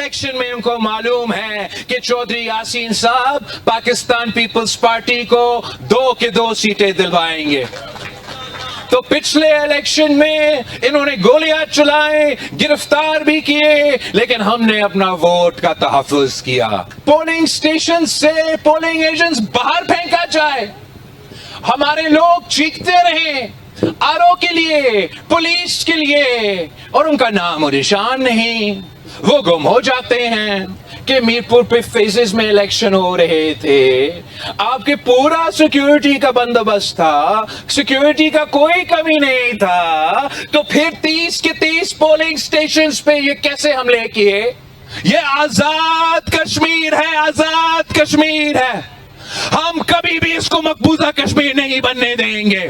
Election में उनको मालूम है कि चौधरी यासीन साहब पाकिस्तान पीपल्स पार्टी को 2 के 2 सीटें दिलवाएंगे। तो पिछले इलेक्शन में इन्होंने गोलियां चलाई, गिरफ्तार भी किए, लेकिन हमने अपना वोट का तहफ़्फ़ुज़ किया। पोलिंग स्टेशन से पोलिंग एजेंट्स बाहर फेंका जाए, हमारे लोग चीखते रहे आरओ के लिए, पुलिस के लिए, और उनका नाम और निशान नहीं, वो गुम हो जाते हैं। कि मीरपुर पे फेजेस में इलेक्शन हो रहे थे, आपके पूरा सिक्योरिटी का बंदोबस्त था, सिक्योरिटी का कोई कमी नहीं था, तो फिर 30 के 30 पोलिंग स्टेशंस पे ये कैसे हमले किए? ये आजाद कश्मीर है, आजाद कश्मीर है। हम कभी भी इसको मकबूजा कश्मीर नहीं बनने देंगे।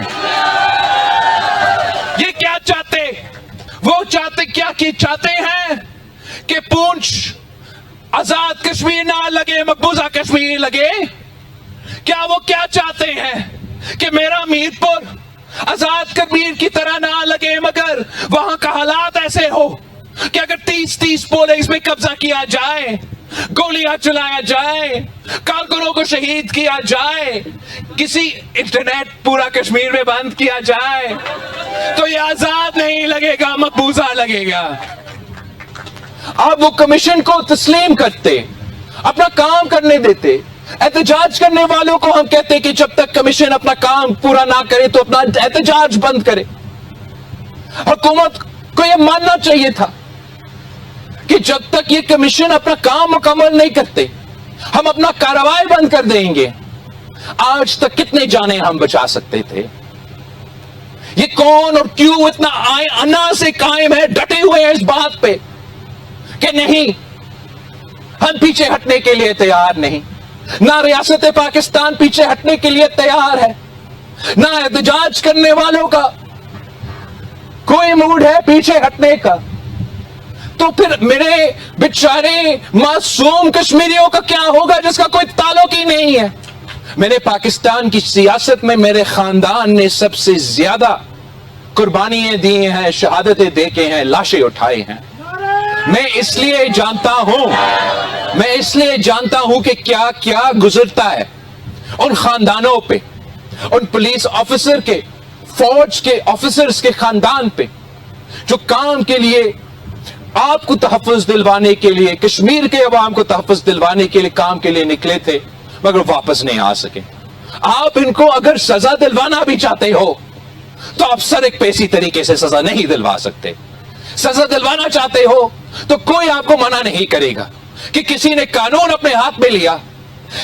ये क्या चाहते? वो चाहते क्या कि चाहते हैं कि पूंछ आजाद कश्मीर ना लगे, मकबूजा कश्मीर लगे? क्या वो क्या चाहते हैं कि मेरा मीरपुर आजाद कश्मीर की तरह ना लगे, मगर वहां का हालात ऐसे हो कि अगर 30 पोलिंग्स में कब्जा किया जाए, गोलियां चलाया जाए, कारकुनों को शहीद किया जाए, किसी इंटरनेट पूरा कश्मीर में बंद किया जाए, तो ये आजाद नहीं लगेगा, मकबूजा लगेगा। आप वो कमीशन को तस्लीम करते, अपना काम करने देते। एहतजाज करने वालों को हम कहते कि जब तक कमीशन अपना काम पूरा ना करे तो अपना एहतजाज बंद करे। हुकूमत को यह मानना चाहिए था कि जब तक ये कमीशन अपना काम मुकम्मल नहीं करते, हम अपना कार्रवाई बंद कर देंगे। आज तक कितने जाने हम बचा सकते थे? ये कौन और क्यों इतना अन्ना से कायम है, डटे हुए हैं इस बात पे कि नहीं, हम पीछे हटने के लिए तैयार नहीं। ना रियासत पाकिस्तान पीछे हटने के लिए तैयार है, ना एहतजाज करने वालों का कोई मूड है पीछे हटने का। तो फिर मेरे बेचारे मासूम कश्मीरियों का क्या होगा जिसका कोई ताल्लुक ही नहीं है? मेरे पाकिस्तान की सियासत में मेरे खानदान ने सबसे ज्यादा कुर्बानियां दी हैं, शहादतें देके हैं, लाशें उठाई हैं। मैं इसलिए जानता हूं कि क्या क्या गुजरता है उन खानदानों पे, उन पुलिस ऑफिसर के, फौज के ऑफिसर्स के खानदान पे, जो काम के लिए, आपको तहफ़्फ़ुज़ दिलवाने के लिए, कश्मीर के अवाम को तहफ़्फ़ुज़ दिलवाने के लिए काम के लिए निकले थे, मगर वापस नहीं आ सके। आप इनको अगर सजा दिलवाना भी चाहते हो तो आप सर पेशी तरीके से सजा नहीं दिलवा सकते। सजा दिलवाना चाहते हो तो कोई आपको मना नहीं करेगा कि किसी ने कानून अपने हाथ में लिया,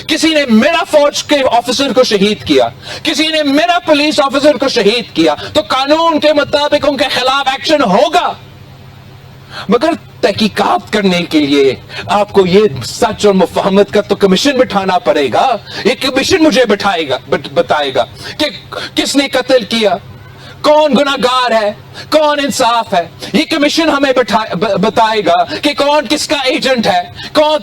किसी ने मेरा फौज के ऑफिसर को शहीद किया, किसी ने मेरा पुलिस ऑफिसर को शहीद किया, तो कानून के मुताबिक उनके खिलाफ एक्शन होगा। मगर तहकीकात करने के लिए आपको ये सच और मुफाहमत का तो कमीशन बिठाना पड़ेगा। ये कमीशन मुझे बताएगा कि किसने कत्ल किया, कौन गुनाहगार है, कौन इंसाफ है। ये कमीशन हमें बताएगा कि कौन किसका एजेंट है, कौन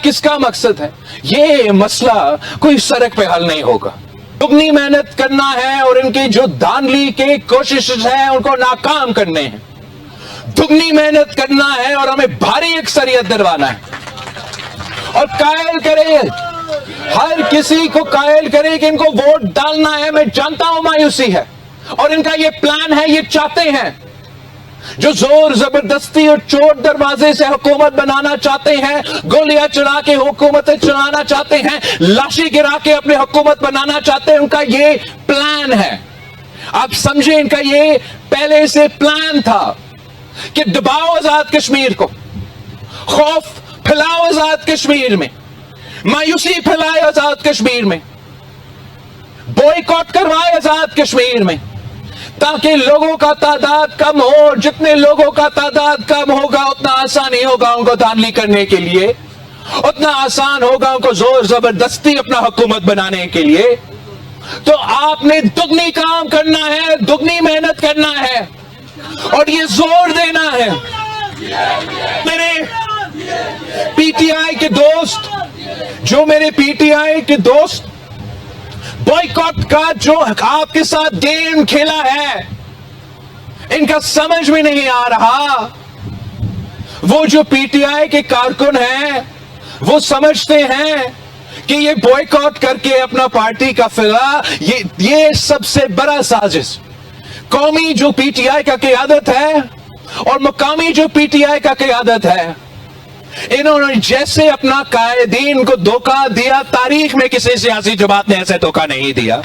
किसका मकसद है। ये मसला कोई सड़क पे हल नहीं होगा। दुगनी मेहनत करना है और इनकी जो धांधली के कोशिशें हैं उनको नाकाम करने हैं। दुगनी मेहनत करना है और हमें भारी अक्सरियत दिलवाना है और कायल करे, हर किसी को कायल करे कि इनको वोट डालना है। मैं जानता हूं मायूसी है और इनका ये प्लान है, ये चाहते हैं, जो जोर जबरदस्ती और चोट दरवाजे से हुकूमत बनाना चाहते हैं, गोलियां चला के हुकूमतें चलाना चाहते हैं, लाशी गिरा के अपने हुकूमत बनाना चाहते हैं। उनका ये प्लान है। आप समझे, इनका ये पहले से प्लान था कि दबाओ आजाद कश्मीर को, खौफ फैलाओ आजाद कश्मीर में, मायूसी फैलाए आजाद कश्मीर में, बॉयकॉट करवाए आजाद कश्मीर में, ताकि लोगों का तादाद कम हो। जितने लोगों का तादाद कम होगा उतना आसानी होगा उनको धांधली करने के लिए, उतना आसान होगा उनको जोर जबरदस्ती अपना हुकूमत बनाने के लिए। तो आपने दुगनी काम करना है, दुगनी मेहनत करना है और ये जोर देना है। मेरे पीटीआई के दोस्त, जो मेरे पीटीआई के दोस्त बॉयकॉट का जो आपके साथ गेम खेला है, इनका समझ में नहीं आ रहा। وہ جو پی ٹی آئی کے کارکن ہیں وہ سمجھتے ہیں کہ یہ بوائیکاٹ کر کے اپنا پارٹی کا فلاح یہ سب سے بڑا سازش. قومی جو پی ٹی آئی کا قیادت ہے اور مقامی جو پی ٹی آئی کا قیادت ہے، انہوں نے جیسے اپنا قائدین کو دھوکہ دیا، تاریخ میں کسی سیاسی جماعت نے ایسے دھوکہ نہیں دیا.